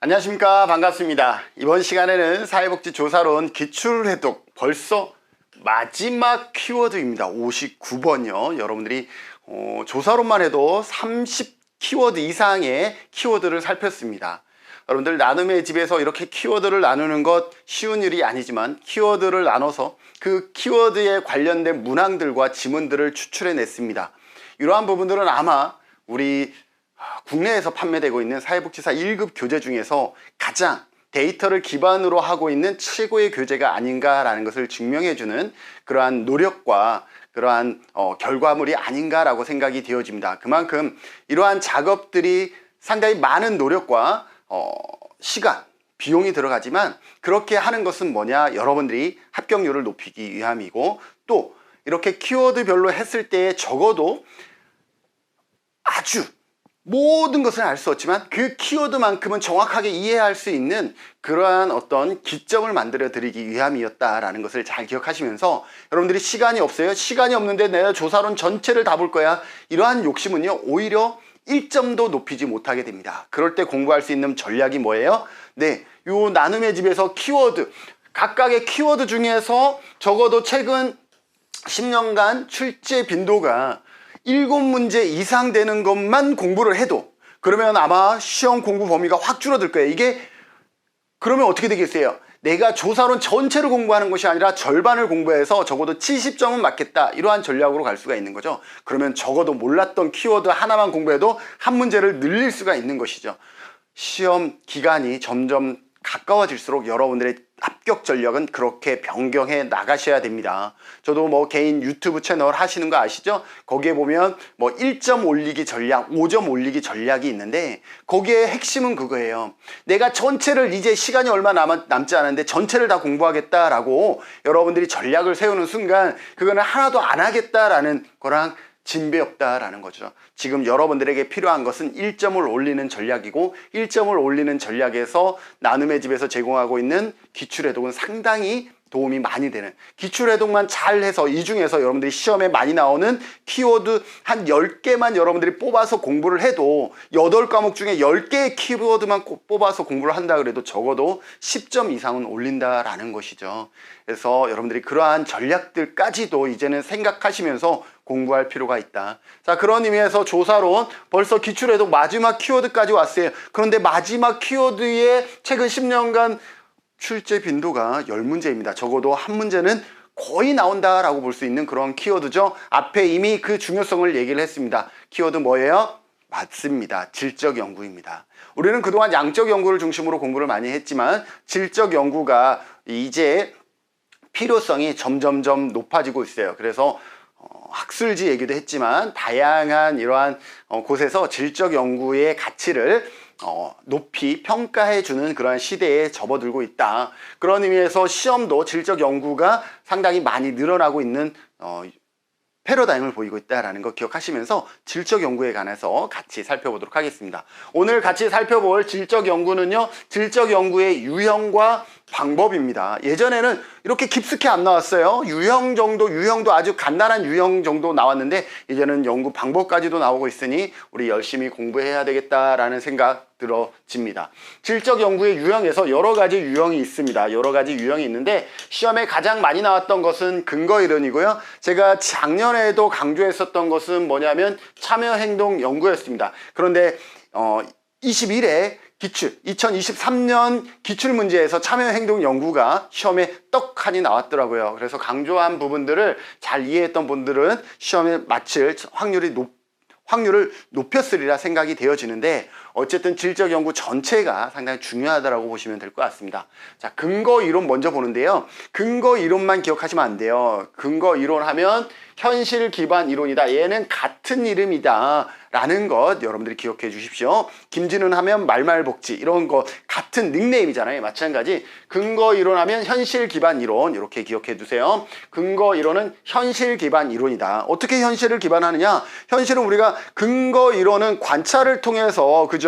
안녕하십니까, 반갑습니다. 이번 시간에는 사회복지조사론 기출해독 벌써 마지막 키워드입니다. 59번이요 여러분들이 조사론만 해도 30 키워드 이상의 키워드를 살폈습니다. 여러분들 나눔의 집에서 이렇게 키워드를 나누는 것 쉬운 일이 아니지만 키워드를 나눠서 그 키워드에 관련된 문항들과 지문들을 추출해냈습니다. 이러한 부분들은 아마 우리 국내에서 판매되고 있는 사회복지사 1급 교재 중에서 가장 데이터를 기반으로 하고 있는 최고의 교재가 아닌가라는 것을 증명해주는 그러한 노력과 그러한 결과물이 아닌가라고 생각이 되어집니다. 그만큼 이러한 작업들이 상당히 많은 노력과 시간, 비용이 들어가지만 그렇게 하는 것은 뭐냐? 여러분들이 합격률을 높이기 위함이고, 또 이렇게 키워드별로 했을 때 적어도 아주 모든 것을 알 수 없지만 그 키워드만큼은 정확하게 이해할 수 있는 그러한 어떤 기점을 만들어 드리기 위함이었다라는 것을 잘 기억하시면서, 여러분들이 시간이 없어요, 시간이 없는데 내가 조사론 전체를 다 볼 거야, 이러한 욕심은요 오히려 1점도 높이지 못하게 됩니다. 그럴 때 공부할 수 있는 전략이 뭐예요? 네, 요 나눔의 집에서 키워드, 각각의 키워드 중에서 적어도 최근 10년간 출제 빈도가 7문제 이상 되는 것만 공부를 해도, 그러면 아마 시험 공부 범위가 확 줄어들 거예요. 이게 그러면 어떻게 되겠어요? 내가 조사론 전체를 공부하는 것이 아니라 절반을 공부해서 적어도 70점은 맞겠다, 이러한 전략으로 갈 수가 있는 거죠. 그러면 적어도 몰랐던 키워드 하나만 공부해도 한 문제를 늘릴 수가 있는 것이죠. 시험 기간이 점점 가까워질수록 여러분들의 합격 전략은 그렇게 변경해 나가셔야 됩니다. 저도 뭐 개인 유튜브 채널 하시는 거 아시죠? 거기에 보면 뭐 1점 올리기 전략, 5점 올리기 전략이 있는데, 거기에 핵심은 그거예요. 내가 전체를, 이제 시간이 얼마 남지 않았는데 전체를 다 공부하겠다라고 여러분들이 전략을 세우는 순간 그거는 하나도 안 하겠다라는 거랑 진배 없다라는 거죠. 지금 여러분들에게 필요한 것은 1점을 올리는 전략이고, 1점을 올리는 전략에서 나눔의 집에서 제공하고 있는 기출해독은 상당히 도움이 많이 되는, 기출해독만 잘해서 이 중에서 여러분들이 시험에 많이 나오는 키워드 한 10개만 여러분들이 뽑아서 공부를 해도, 8과목 중에 10개의 키워드만 뽑아서 공부를 한다 그래도 적어도 10점 이상은 올린다라는 것이죠. 그래서 여러분들이 그러한 전략들까지도 이제는 생각하시면서 공부할 필요가 있다. 자, 그런 의미에서 조사론 벌써 기출해독 마지막 키워드까지 왔어요. 그런데 마지막 키워드에 최근 10년간 출제 빈도가 10문제입니다. 적어도 한 문제는 거의 나온다라고 볼 수 있는 그런 키워드죠. 앞에 이미 그 중요성을 얘기를 했습니다. 키워드 뭐예요? 맞습니다. 질적 연구입니다. 우리는 그동안 양적 연구를 중심으로 공부를 많이 했지만 질적 연구가 이제 필요성이 점점점 높아지고 있어요. 그래서 학술지 얘기도 했지만 다양한 이러한 곳에서 질적 연구의 가치를 높이 평가해주는 그런 시대에 접어들고 있다. 그런 의미에서 시험도 질적 연구가 상당히 많이 늘어나고 있는 패러다임을 보이고 있다는 거 기억하시면서 질적 연구에 관해서 같이 살펴보도록 하겠습니다. 오늘 같이 살펴볼 질적 연구는요, 질적 연구의 유형과 방법입니다. 예전에는 이렇게 깊숙이 안 나왔어요. 유형도 아주 간단한 유형 정도 나왔는데, 이제는 연구 방법까지도 나오고 있으니 우리 열심히 공부해야 되겠다라는 생각 들어집니다. 질적 연구의 유형에서 여러 가지 유형이 있습니다. 여러 가지 유형이 있는데, 시험에 가장 많이 나왔던 것은 근거 이론이고요. 제가 작년에도 강조했었던 것은 뭐냐면 참여행동 연구였습니다. 그런데 21회 기출, 2023년 기출문제에서 참여행동 연구가 시험에 떡하니 나왔더라고요. 그래서 강조한 부분들을 잘 이해했던 분들은 시험에 맞힐 확률을 높였으리라 생각이 되어지는데, 어쨌든 질적 연구 전체가 상당히 중요하다고 보시면 될 것 같습니다. 자, 근거 이론 먼저 보는데요. 근거 이론만 기억하시면 안 돼요. 근거 이론 하면 현실 기반 이론이다, 얘는 같은 이름이다 라는 것 여러분들이 기억해 주십시오. 김진훈 하면 말말복지, 이런 거 같은 닉네임이잖아요. 마찬가지 근거 이론 하면 현실 기반 이론, 이렇게 기억해 두세요. 근거 이론은 현실 기반 이론이다. 어떻게 현실을 기반하느냐? 현실은 우리가 근거 이론은 관찰을 통해서, 그죠?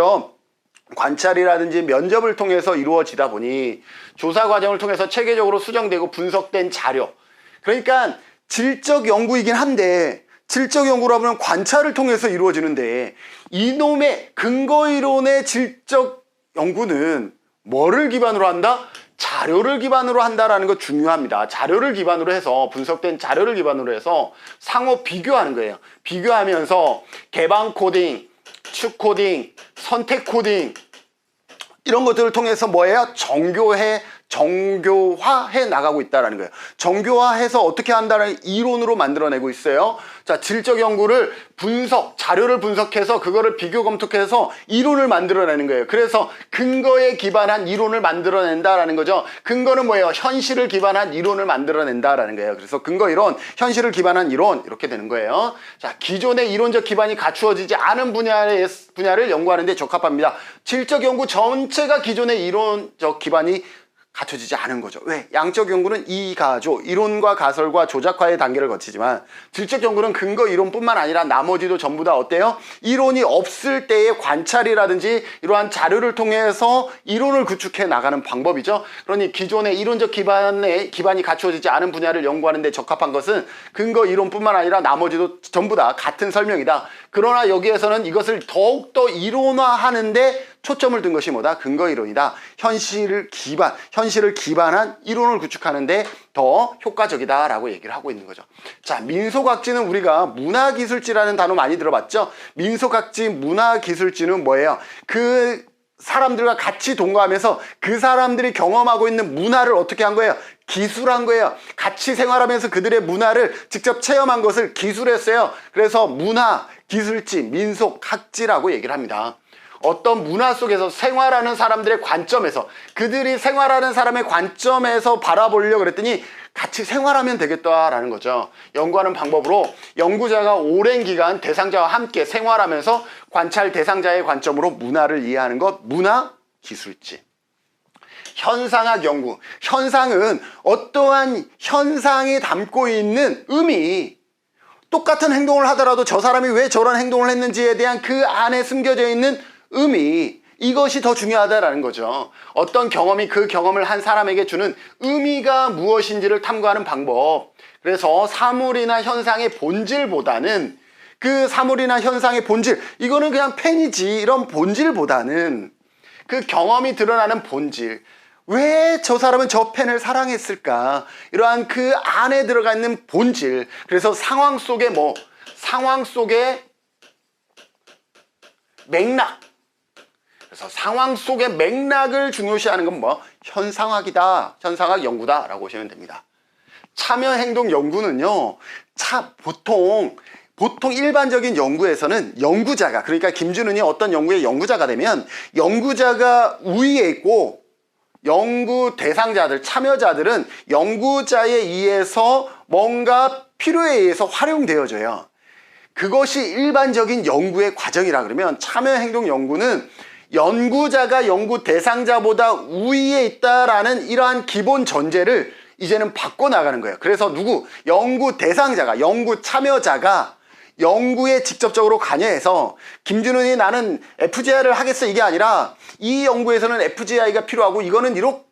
관찰이라든지 면접을 통해서 이루어지다 보니 조사 과정을 통해서 체계적으로 수정되고 분석된 자료, 그러니까 질적 연구이긴 한데, 질적 연구라면 관찰을 통해서 이루어지는데, 이놈의 근거 이론의 질적 연구는 뭐를 기반으로 한다? 자료를 기반으로 한다라는 거 중요합니다. 자료를 기반으로 해서, 분석된 자료를 기반으로 해서 상호 비교하는 거예요. 비교하면서 개방 코딩, 축 코딩, 선택 코딩 이런 것들을 통해서 뭐예요? 정교화해 나가고 있다는 거예요. 정교화해서 어떻게 한다는 이론으로 만들어내고 있어요. 자, 질적 연구를 자료를 분석해서 그거를 비교 검토해서 이론을 만들어내는 거예요. 그래서 근거에 기반한 이론을 만들어낸다라는 거죠. 근거는 뭐예요? 현실을 기반한 이론을 만들어낸다라는 거예요. 그래서 근거 이론, 현실을 기반한 이론 이렇게 되는 거예요. 자, 기존의 이론적 기반이 갖추어지지 않은 분야를 연구하는 데 적합합니다. 질적 연구 전체가 기존의 이론적 기반이 갖춰지지 않은 거죠. 왜? 양적 연구는 이가조, 이론과 가설과 조작화의 단계를 거치지만 질적 연구는 근거 이론뿐만 아니라 나머지도 전부 다 어때요? 이론이 없을 때의 관찰이라든지 이러한 자료를 통해서 이론을 구축해 나가는 방법이죠. 그러니 기존의 이론적 기반이 갖추어지지 않은 분야를 연구하는 데 적합한 것은 근거 이론뿐만 아니라 나머지도 전부 다 같은 설명이다. 그러나 여기에서는 이것을 더욱더 이론화하는데 초점을 둔 것이 뭐다? 근거 이론이다. 현실을 기반한 이론을 구축하는데 더 효과적이다라고 얘기를 하고 있는 거죠. 자, 민속학지는 우리가 문화기술지라는 단어 많이 들어봤죠? 민속학지, 문화기술지는 뭐예요? 그 사람들과 같이 동거하면서 그 사람들이 경험하고 있는 문화를 어떻게 한 거예요? 기술한 거예요. 같이 생활하면서 그들의 문화를 직접 체험한 것을 기술했어요. 그래서 문화, 기술지, 민속학지라고 얘기를 합니다. 어떤 문화 속에서 생활하는 사람들의 관점에서, 그들이 생활하는 사람의 관점에서 바라보려고 그랬더니 같이 생활하면 되겠다라는 거죠. 연구하는 방법으로 연구자가 오랜 기간 대상자와 함께 생활하면서 관찰 대상자의 관점으로 문화를 이해하는 것, 문화 기술지. 현상학 연구. 현상은 어떠한 현상이 담고 있는 의미, 똑같은 행동을 하더라도 저 사람이 왜 저런 행동을 했는지에 대한 그 안에 숨겨져 있는 의미, 이것이 더 중요하다라는 거죠. 어떤 경험이 그 경험을 한 사람에게 주는 의미가 무엇인지를 탐구하는 방법. 그래서 사물이나 현상의 본질보다는, 그 사물이나 현상의 본질, 이거는 그냥 펜이지, 이런 본질보다는 그 경험이 드러나는 본질, 왜 저 사람은 저 펜을 사랑했을까, 이러한 그 안에 들어가 있는 본질. 그래서 상황 속의 맥락, 그래서 상황 속의 맥락을 중요시하는 건 현상학이다, 현상학 연구다 라고 보시면 됩니다. 참여행동 연구는요, 보통 일반적인 연구에서는 연구자가, 그러니까 김준은이 어떤 연구의 연구자가 되면 연구자가 우위에 있고 연구 대상자들, 참여자들은 연구자에 의해서 뭔가 필요에 의해서 활용되어져요. 그것이 일반적인 연구의 과정이라 그러면, 참여행동 연구는 연구자가 연구 대상자보다 우위에 있다라는 이러한 기본 전제를 이제는 바꿔나가는 거예요. 그래서 연구 대상자가, 연구 참여자가 연구에 직접적으로 관여해서 김준은이 나는 FGI를 하겠어, 이게 아니라 이 연구에서는 FGI가 필요하고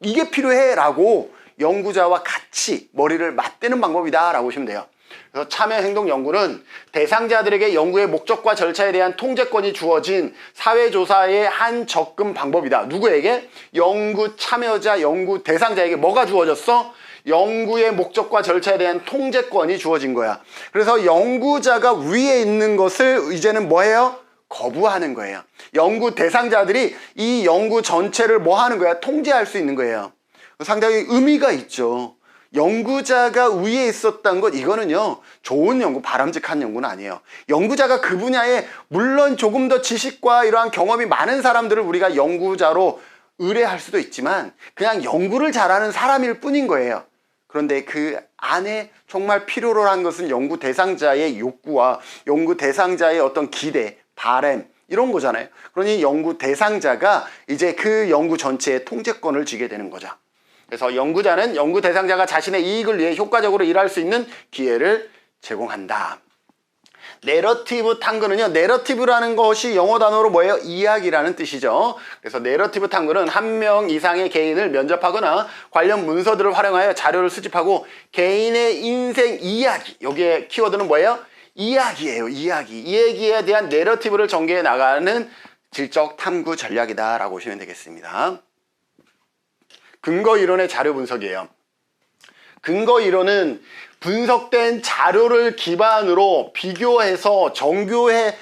이게 필요해 라고 연구자와 같이 머리를 맞대는 방법이다 라고 보시면 돼요. 그래서 참여행동 연구는 대상자들에게 연구의 목적과 절차에 대한 통제권이 주어진 사회조사의 한 접근 방법이다. 누구에게? 연구 참여자, 연구 대상자에게 뭐가 주어졌어? 연구의 목적과 절차에 대한 통제권이 주어진 거야. 그래서 연구자가 위에 있는 것을 이제는 뭐예요? 거부하는 거예요. 연구 대상자들이 이 연구 전체를 하는 거야? 통제할 수 있는 거예요. 상당히 의미가 있죠. 연구자가 위에 있었던 것, 이거는요, 좋은 연구, 바람직한 연구는 아니에요. 연구자가 그 분야에 물론 조금 더 지식과 이러한 경험이 많은 사람들을 우리가 연구자로 의뢰할 수도 있지만 그냥 연구를 잘하는 사람일 뿐인 거예요. 그런데 그 안에 정말 필요로 한 것은 연구 대상자의 욕구와 연구 대상자의 어떤 기대, 바람, 이런 거잖아요. 그러니 연구 대상자가 이제 그 연구 전체의 통제권을 쥐게 되는 거죠. 그래서 연구자는 연구 대상자가 자신의 이익을 위해 효과적으로 일할 수 있는 기회를 제공한다. 내러티브 탐구는요, 내러티브라는 것이 영어 단어로 뭐예요? 이야기라는 뜻이죠. 그래서 내러티브 탐구는 한 명 이상의 개인을 면접하거나 관련 문서들을 활용하여 자료를 수집하고 개인의 인생 이야기, 여기에 키워드는 뭐예요? 이야기예요, 이야기. 이 얘기에 대한 내러티브를 전개해 나가는 질적 탐구 전략이다라고 보시면 되겠습니다. 근거 이론의 자료 분석이에요. 근거 이론은 분석된 자료를 기반으로 비교해서 정교화해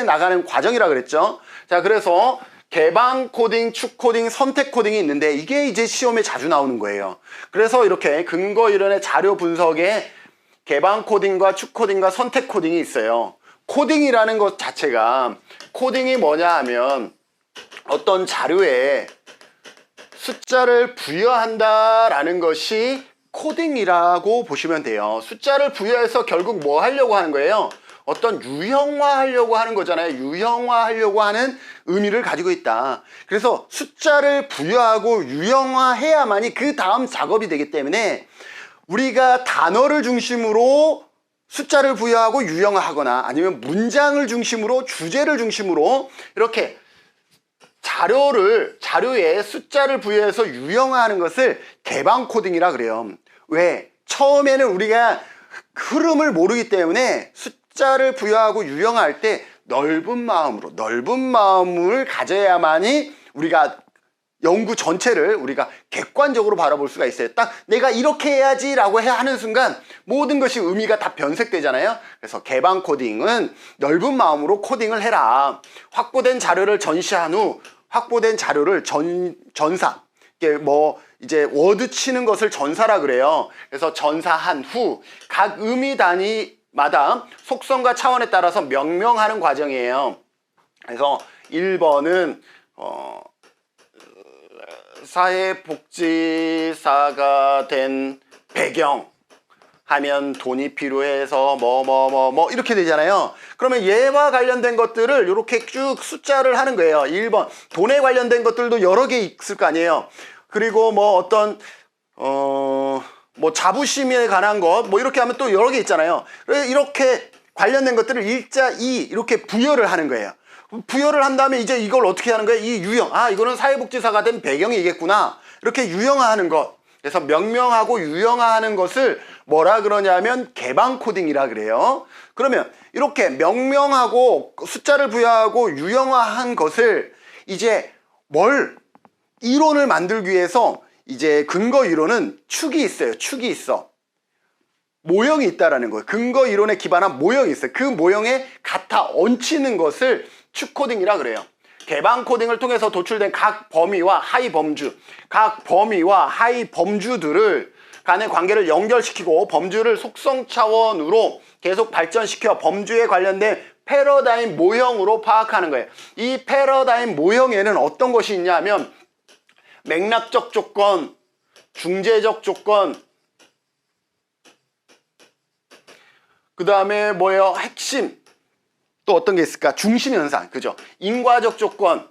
나가는 과정이라 그랬죠. 자, 그래서 개방 코딩, 축 코딩, 선택 코딩이 있는데 이게 이제 시험에 자주 나오는 거예요. 그래서 이렇게 근거 이론의 자료 분석에 개방 코딩과 축 코딩과 선택 코딩이 있어요. 코딩이라는 것 자체가, 코딩이 뭐냐 하면 어떤 자료에 숫자를 부여한다라는 것이 코딩이라고 보시면 돼요. 숫자를 부여해서 결국 뭐 하려고 하는 거예요? 어떤 유형화하려고 하는 거잖아요. 유형화하려고 하는 의미를 가지고 있다. 그래서 숫자를 부여하고 유형화해야만이 그 다음 작업이 되기 때문에 우리가 단어를 중심으로 숫자를 부여하고 유형화하거나 아니면 문장을 중심으로, 주제를 중심으로 이렇게 자료에 숫자를 부여해서 유형화하는 것을 개방 코딩이라 그래요. 왜? 처음에는 우리가 흐름을 모르기 때문에 숫자를 부여하고 유형화할 때 넓은 마음을 가져야만이 우리가 연구 전체를 우리가 객관적으로 바라볼 수가 있어요. 딱 내가 이렇게 해야지 라고 하는 순간 모든 것이 의미가 다 변색되잖아요. 그래서 개방 코딩은 넓은 마음으로 코딩을 해라. 확보된 자료를 전시한 후 확보된 자료를 전사, 이게 뭐 이제 워드 치는 것을 전사라 그래요. 그래서 전사한 후 각 의미 단위마다 속성과 차원에 따라서 명명하는 과정이에요. 그래서 1번은 사회복지사가 된 배경 하면 돈이 필요해서 뭐 이렇게 되잖아요. 그러면 얘와 관련된 것들을 이렇게 쭉 숫자를 하는 거예요. 1번 돈에 관련된 것들도 여러 개 있을 거 아니에요. 그리고 뭐 어떤 뭐 자부심에 관한 것 뭐 이렇게 하면 또 여러 개 있잖아요. 이렇게 관련된 것들을 일자 이렇게 부여를 하는 거예요. 부여를 한 다음에 이제 이걸 어떻게 하는 거예요? 이 유형, 이거는 사회복지사가 된 배경이겠구나, 이렇게 유형화하는 것. 그래서 명명하고 유형화하는 것을 뭐라 그러냐면 개방 코딩이라 그래요. 그러면 이렇게 명명하고 숫자를 부여하고 유형화한 것을 이제 이론을 만들기 위해서 이제 근거 이론은 축이 있어요. 축이 있어. 모형이 있다라는 거예요. 근거 이론에 기반한 모형이 있어요. 그 모형에 갖다 얹히는 것을 축 코딩이라 그래요. 개방 코딩을 통해서 도출된 각 범위와 하위 범주들을 간의 관계를 연결시키고 범주를 속성 차원으로 계속 발전시켜 범주에 관련된 패러다임 모형으로 파악하는 거예요. 이 패러다임 모형에는 어떤 것이 있냐면 맥락적 조건, 중재적 조건, 그 다음에 뭐예요? 핵심. 또 어떤 게 있을까? 중심 현상. 그죠? 인과적 조건,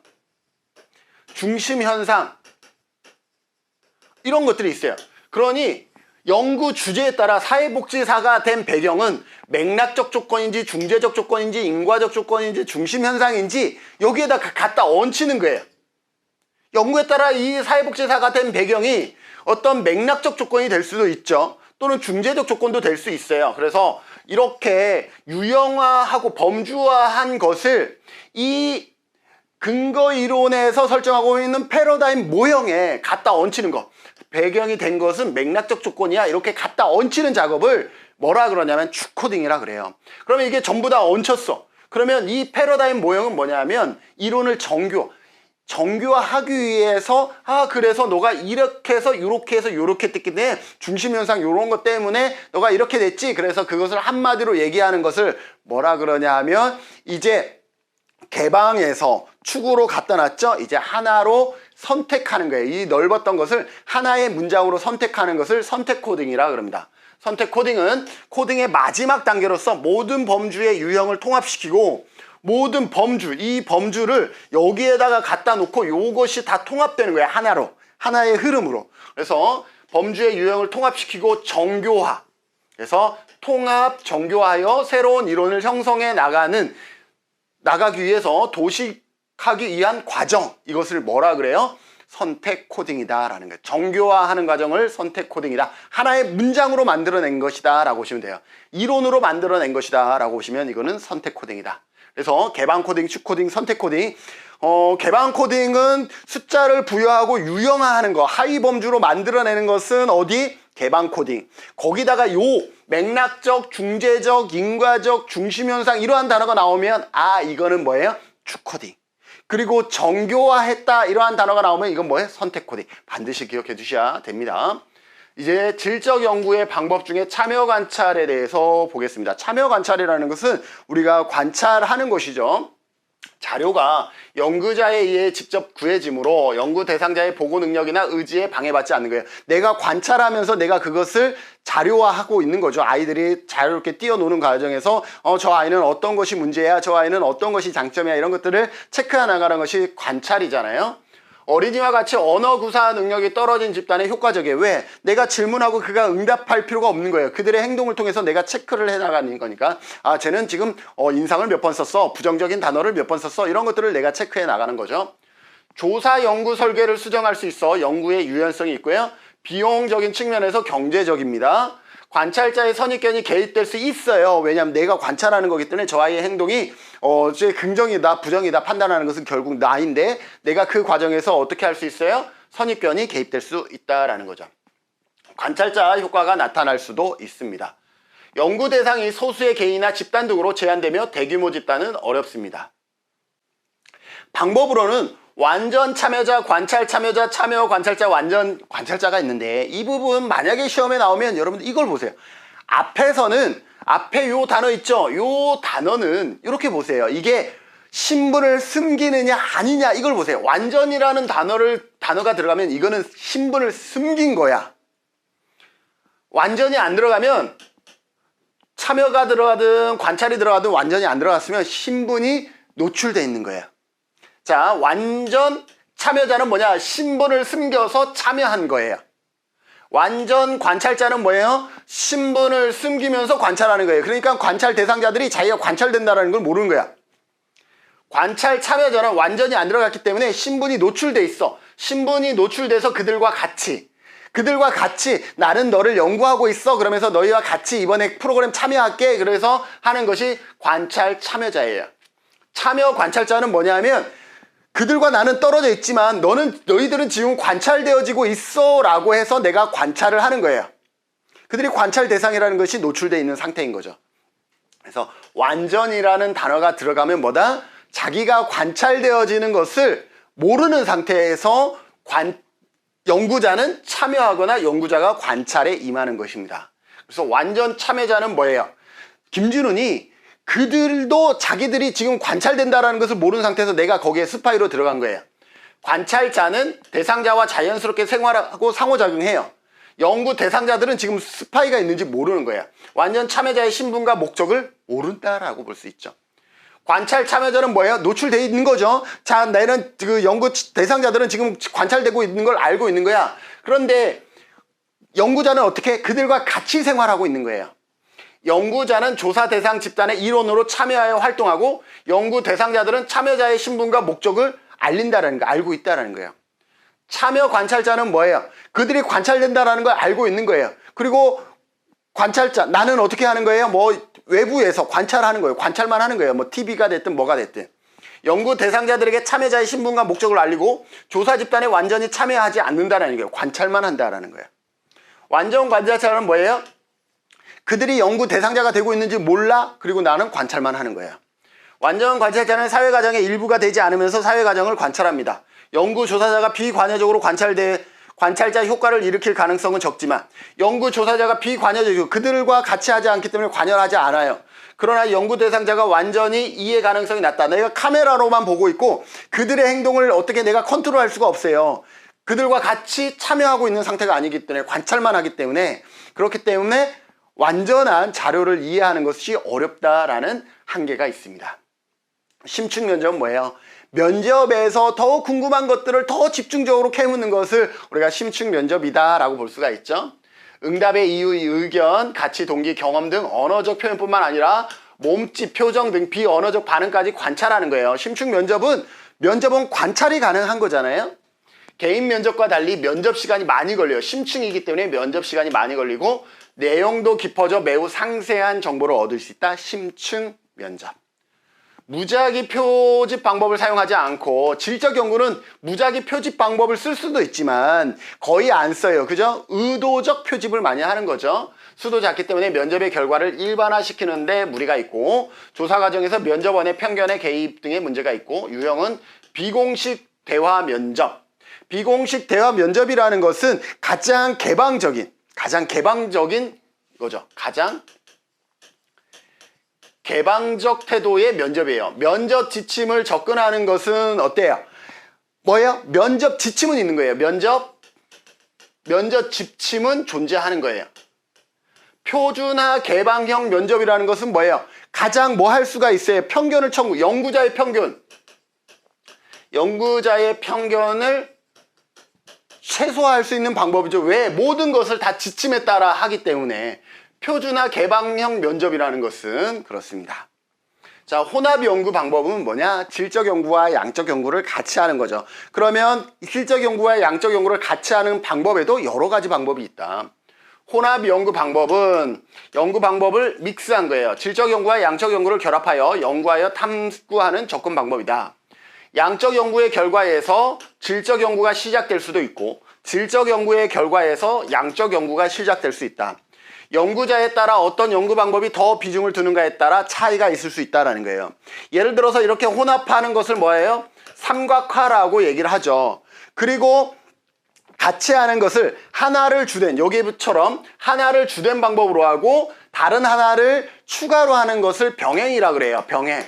중심 현상. 이런 것들이 있어요. 그러니 연구 주제에 따라 사회복지사가 된 배경은 맥락적 조건인지 중재적 조건인지 인과적 조건인지 중심 현상인지 여기에다 갖다 얹히는 거예요. 연구에 따라 이 사회복지사가 된 배경이 어떤 맥락적 조건이 될 수도 있죠. 또는 중재적 조건도 될 수 있어요. 그래서 이렇게 유형화하고 범주화한 것을 이 근거 이론에서 설정하고 있는 패러다임 모형에 갖다 얹히는 것. 배경이 된 것은 맥락적 조건이야. 이렇게 갖다 얹히는 작업을 뭐라 그러냐면 축 코딩이라 그래요. 그러면 이게 전부 다 얹혔어. 그러면 이 패러다임 모형은 뭐냐면 이론을 정교화하기 위해서 그래서 너가 이렇게 해서 이렇게 해서 이렇게 됐기 때문에 중심현상 이런 것 때문에 너가 이렇게 됐지. 그래서 그것을 한마디로 얘기하는 것을 뭐라 그러냐 하면 이제 개방에서 축으로 갖다 놨죠. 이제 하나로 선택하는 거예요. 이 넓었던 것을 하나의 문장으로 선택하는 것을 선택 코딩이라 그럽니다. 선택 코딩은 코딩의 마지막 단계로서 모든 범주의 유형을 통합시키고 모든 범주, 이 범주를 여기에다가 갖다 놓고 이것이 다 통합되는 거예요. 하나로. 하나의 흐름으로. 그래서 범주의 유형을 통합시키고 정교화. 그래서 통합, 정교화하여 새로운 이론을 형성해 나가기 위해서 도식하기 위한 과정. 이것을 뭐라 그래요? 선택 코딩이다라는 거예요. 정교화하는 과정을 선택 코딩이다. 하나의 문장으로 만들어낸 것이다 라고 보시면 돼요. 이론으로 만들어낸 것이다 라고 보시면 이거는 선택 코딩이다. 그래서 개방 코딩, 축 코딩, 선택 코딩. 개방 코딩은 숫자를 부여하고 유형화하는 거, 하위 범주로 만들어내는 것은 어디? 개방 코딩. 거기다가 요 맥락적, 중재적, 인과적, 중심현상 이러한 단어가 나오면 이거는 뭐예요? 축 코딩. 그리고 정교화했다 이러한 단어가 나오면 이건 뭐예요? 선택 코딩. 반드시 기억해 두셔야 됩니다. 이제 질적 연구의 방법 중에 참여 관찰에 대해서 보겠습니다. 참여 관찰이라는 것은 우리가 관찰하는 것이죠. 자료가 연구자에 의해 직접 구해지므로 연구 대상자의 보고 능력이나 의지에 방해받지 않는 거예요. 내가 관찰하면서 내가 그것을 자료화하고 있는 거죠. 아이들이 자유롭게 뛰어노는 과정에서 저 아이는 어떤 것이 문제야, 저 아이는 어떤 것이 장점이야 이런 것들을 체크해 나가는 것이 관찰이잖아요. 어린이와 같이 언어 구사 능력이 떨어진 집단에 효과적이에요. 왜? 내가 질문하고 그가 응답할 필요가 없는 거예요. 그들의 행동을 통해서 내가 체크를 해나가는 거니까 쟤는 지금 인상을 몇 번 썼어, 부정적인 단어를 몇 번 썼어 이런 것들을 내가 체크해 나가는 거죠. 조사 연구 설계를 수정할 수 있어 연구의 유연성이 있고요. 비용적인 측면에서 경제적입니다. 관찰자의 선입견이 개입될 수 있어요. 왜냐하면 내가 관찰하는 거기 때문에 저 아이의 행동이 긍정이다 부정이다 판단하는 것은 결국 나인데 내가 그 과정에서 어떻게 할 수 있어요? 선입견이 개입될 수 있다라는 거죠. 관찰자 효과가 나타날 수도 있습니다. 연구 대상이 소수의 개인이나 집단 등으로 제한되며 대규모 집단은 어렵습니다. 방법으로는 완전 참여자, 관찰 참여자, 참여 관찰자, 완전 관찰자가 있는데 이 부분 만약에 시험에 나오면 여러분들 이걸 보세요. 앞에 요 단어 있죠? 요 단어는 이렇게 보세요. 이게 신분을 숨기느냐 아니냐 이걸 보세요. 완전이라는 단어가 들어가면 이거는 신분을 숨긴 거야. 완전히 안 들어가면 참여가 들어가든 관찰이 들어가든 완전히 안 들어갔으면 신분이 노출되어 있는 거예요. 자, 완전 참여자는 뭐냐? 신분을 숨겨서 참여한 거예요. 완전 관찰자는 뭐예요? 신분을 숨기면서 관찰하는 거예요. 그러니까 관찰 대상자들이 자기가 관찰된다는 걸 모르는 거야. 관찰 참여자는 완전히 안 들어갔기 때문에 신분이 노출돼 있어. 신분이 노출돼서 그들과 같이 나는 너를 연구하고 있어. 그러면서 너희와 같이 이번에 프로그램 참여할게. 그래서 하는 것이 관찰 참여자예요. 참여 관찰자는 뭐냐면 그들과 나는 떨어져 있지만 너희들은 지금 관찰되어지고 있어 라고 해서 내가 관찰을 하는 거예요. 그들이 관찰 대상이라는 것이 노출되어 있는 상태인 거죠. 그래서 완전이라는 단어가 들어가면 뭐다? 자기가 관찰되어지는 것을 모르는 상태에서 연구자는 참여하거나 연구자가 관찰에 임하는 것입니다. 그래서 완전 참여자는 뭐예요? 김준훈이 그들도 자기들이 지금 관찰된다는 것을 모르는 상태에서 내가 거기에 스파이로 들어간 거예요. 관찰자는 대상자와 자연스럽게 생활하고 상호작용해요. 연구 대상자들은 지금 스파이가 있는지 모르는 거예요. 완전 참여자의 신분과 목적을 모른다라고 볼 수 있죠. 관찰 참여자는 뭐예요? 노출되어 있는 거죠. 자, 나는 그 연구 대상자들은 지금 관찰되고 있는 걸 알고 있는 거야. 그런데 연구자는 어떻게? 그들과 같이 생활하고 있는 거예요. 연구자는 조사 대상 집단의 일원으로 참여하여 활동하고 연구 대상자들은 참여자의 신분과 목적을 알린다는 거, 알고 있다는 거예요. 참여 관찰자는 뭐예요? 그들이 관찰된다는 걸 알고 있는 거예요. 그리고 관찰자, 나는 어떻게 하는 거예요? 외부에서 관찰하는 거예요. 관찰만 하는 거예요. TV가 됐든 뭐가 됐든. 연구 대상자들에게 참여자의 신분과 목적을 알리고 조사 집단에 완전히 참여하지 않는다는 거예요. 관찰만 한다는 거예요. 완전 관찰자는 뭐예요? 그들이 연구 대상자가 되고 있는지 몰라. 그리고 나는 관찰만 하는 거예요. 완전 관찰자는 사회과정의 일부가 되지 않으면서 사회과정을 관찰합니다. 연구조사자가 비관여적으로 관찰자 효과를 일으킬 가능성은 적지만 연구조사자가 비관여적이고 그들과 같이 하지 않기 때문에 관여하지 않아요. 그러나 연구 대상자가 완전히 이해 가능성이 낮다. 내가 카메라로만 보고 있고 그들의 행동을 어떻게 내가 컨트롤할 수가 없어요. 그들과 같이 참여하고 있는 상태가 아니기 때문에 관찰만 하기 때문에 그렇기 때문에 완전한 자료를 이해하는 것이 어렵다라는 한계가 있습니다. 심층 면접은 뭐예요? 면접에서 더 궁금한 것들을 더 집중적으로 캐묻는 것을 우리가 심층 면접이다 라고 볼 수가 있죠. 응답의 이유, 의견, 가치, 동기, 경험 등 언어적 표현뿐만 아니라 몸짓, 표정 등 비언어적 반응까지 관찰하는 거예요. 심층 면접은 관찰이 가능한 거잖아요. 개인 면접과 달리 면접 시간이 많이 걸려요. 심층이기 때문에 면접 시간이 많이 걸리고 내용도 깊어져 매우 상세한 정보를 얻을 수 있다. 심층 면접. 무작위 표집 방법을 사용하지 않고 질적 연구는 무작위 표집 방법을 쓸 수도 있지만 거의 안 써요. 그죠? 의도적 표집을 많이 하는 거죠. 수도 작기 때문에 면접의 결과를 일반화시키는데 무리가 있고 조사 과정에서 면접원의 편견에 개입 등의 문제가 있고 유형은 비공식 대화 면접. 비공식 대화 면접이라는 것은 가장 개방적인 거죠. 가장 개방적 태도의 면접이에요. 면접 지침을 접근하는 것은 어때요? 뭐예요? 면접 지침은 있는 거예요. 면접 지침은 존재하는 거예요. 표준화 개방형 면접이라는 것은 뭐예요? 가장 뭐 할 수가 있어요? 편견을 청구, 연구자의 편견을 최소화할 수 있는 방법이죠. 왜? 모든 것을 다 지침에 따라 하기 때문에. 표준화 개방형 면접이라는 것은 그렇습니다. 자, 혼합 연구 방법은 뭐냐? 질적 연구와 양적 연구를 같이 하는 거죠. 그러면 질적 연구와 양적 연구를 같이 하는 방법에도 여러 가지 방법이 있다. 혼합 연구 방법은 연구 방법을 믹스한 거예요. 질적 연구와 양적 연구를 결합하여 연구하여 탐구하는 접근 방법이다. 양적 연구의 결과에서 질적 연구가 시작될 수도 있고 질적 연구의 결과에서 양적 연구가 시작될 수 있다. 연구자에 따라 어떤 연구 방법이 더 비중을 두는가에 따라 차이가 있을 수 있다는 거예요. 예를 들어서 이렇게 혼합하는 것을 뭐예요? 삼각화라고 얘기를 하죠. 그리고 같이 하는 것을 하나를 주된, 여기처럼 하나를 주된 방법으로 하고 다른 하나를 추가로 하는 것을 병행이라 그래요. 병행.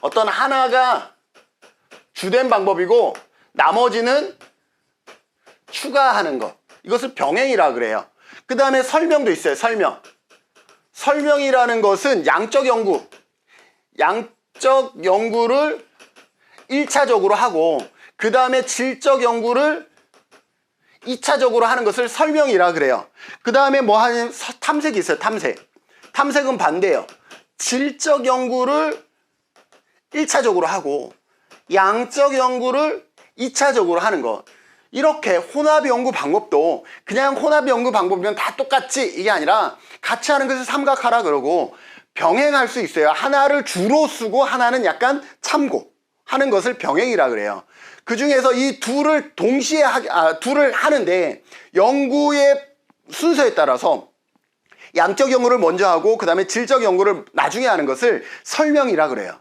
어떤 하나가 주된 방법이고 나머지는 추가하는 것. 이것을 병행이라 그래요. 그 다음에 설명도 있어요. 설명이라는 것은 양적 연구를 1차적으로 하고 그 다음에 질적 연구를 2차적으로 하는 것을 설명이라 그래요. 그 다음에 뭐 하는 탐색이 있어요. 탐색은 반대예요. 질적 연구를 1차적으로 하고 양적 연구를 2차적으로 하는 것. 이렇게 혼합 연구 방법도 그냥 혼합 연구 방법이면 다 똑같지 이게 아니라 같이 하는 것을 삼각하라 그러고 병행할 수 있어요. 하나를 주로 쓰고 하나는 약간 참고하는 것을 병행이라 그래요. 그 중에서 이 둘을 동시에 둘을 하는데 연구의 순서에 따라서 양적 연구를 먼저 하고 그 다음에 질적 연구를 나중에 하는 것을 설명이라 그래요.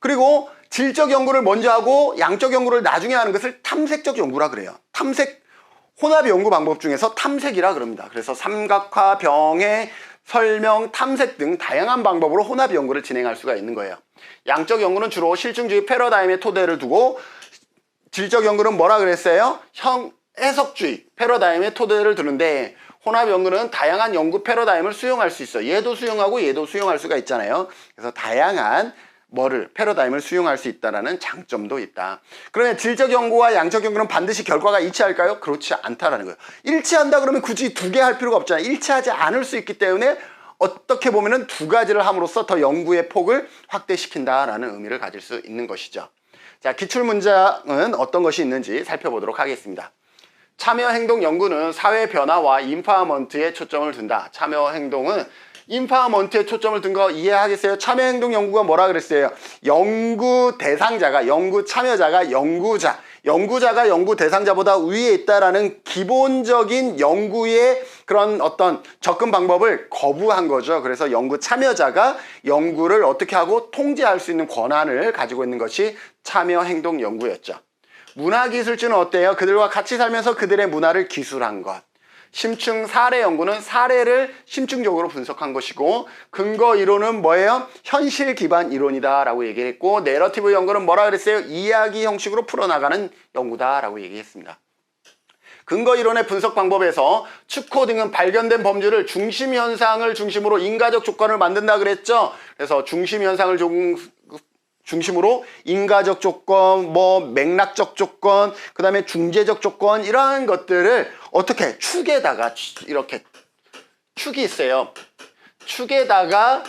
그리고 질적 연구를 먼저 하고 양적 연구를 나중에 하는 것을 탐색적 연구라 그래요. 혼합 연구 방법 중에서 탐색이라 그럽니다. 그래서 삼각화, 병행, 설명, 탐색 등 다양한 방법으로 혼합 연구를 진행할 수가 있는 거예요. 양적 연구는 주로 실증주의 패러다임의 토대를 두고 질적 연구는 뭐라 그랬어요? 해석주의 패러다임의 토대를 두는데 혼합 연구는 다양한 연구 패러다임을 수용할 수 있어요. 얘도 수용하고 얘도 수용할 수가 있잖아요. 그래서 다양한 패러다임을 수용할 수 있다는 장점도 있다. 그러면 질적 연구와 양적 연구는 반드시 결과가 일치할까요? 그렇지 않다라는 거예요. 일치한다 그러면 굳이 두 개 할 필요가 없잖아요. 일치하지 않을 수 있기 때문에 어떻게 보면은 두 가지를 함으로써 더 연구의 폭을 확대시킨다라는 의미를 가질 수 있는 것이죠. 자, 기출문장은 어떤 것이 있는지 살펴보도록 하겠습니다. 참여행동 연구는 사회 변화와 인파먼트에 초점을 둔다. 참여행동은 인파먼트에 초점을 둔 거 이해하겠어요? 참여행동 연구가 뭐라 그랬어요? 연구 대상자가, 연구 참여자가 연구자가 연구 대상자보다 위에 있다라는 기본적인 연구의 그런 어떤 접근 방법을 거부한 거죠. 그래서 연구 참여자가 연구를 어떻게 하고 통제할 수 있는 권한을 가지고 있는 것이 참여행동 연구였죠. 문화기술주는 어때요? 그들과 같이 살면서 그들의 문화를 기술한 것. 심층 사례 연구는 사례를 심층적으로 분석한 것이고 근거 이론은 뭐예요? 현실 기반 이론이다 라고 얘기했고 내러티브 연구는 뭐라 그랬어요? 이야기 형식으로 풀어나가는 연구다 라고 얘기했습니다. 근거 이론의 분석 방법에서 축호 등은 발견된 범주를 중심 현상을 중심으로 인과적 조건을 만든다 그랬죠. 그래서 중심 현상을 중심으로 인과적 조건, 맥락적 조건, 그 다음에 중재적 조건 이러한 것들을 어떻게 축에다가 이렇게 축이 있어요. 축에다가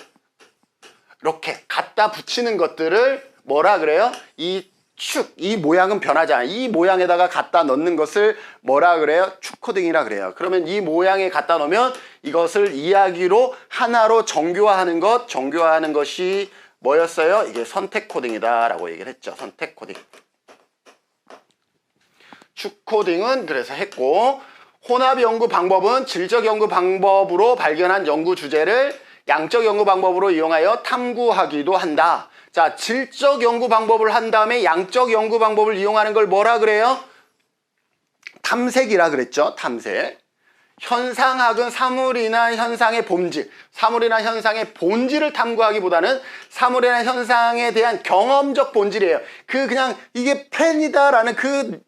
이렇게 갖다 붙이는 것들을 뭐라 그래요? 이 축, 이 모양은 변하지 않아요. 이 모양에다가 갖다 넣는 것을 뭐라 그래요? 축 코딩이라 그래요. 그러면 이 모양에 갖다 놓으면 이것을 이야기로 하나로 정교화하는 것이 뭐였어요? 이게 선택 코딩이다 라고 얘기를 했죠. 선택 코딩. 축 코딩은 그래서 했고, 혼합 연구 방법은 질적 연구 방법으로 발견한 연구 주제를 양적 연구 방법으로 이용하여 탐구하기도 한다. 자, 질적 연구 방법을 한 다음에 양적 연구 방법을 이용하는 걸 뭐라 그래요? 탐색이라 그랬죠. 탐색. 현상학은 사물이나 현상의 본질, 사물이나 현상의 본질을 탐구하기보다는 사물이나 현상에 대한 경험적 본질이에요. 그냥 이게 펜이다라는 그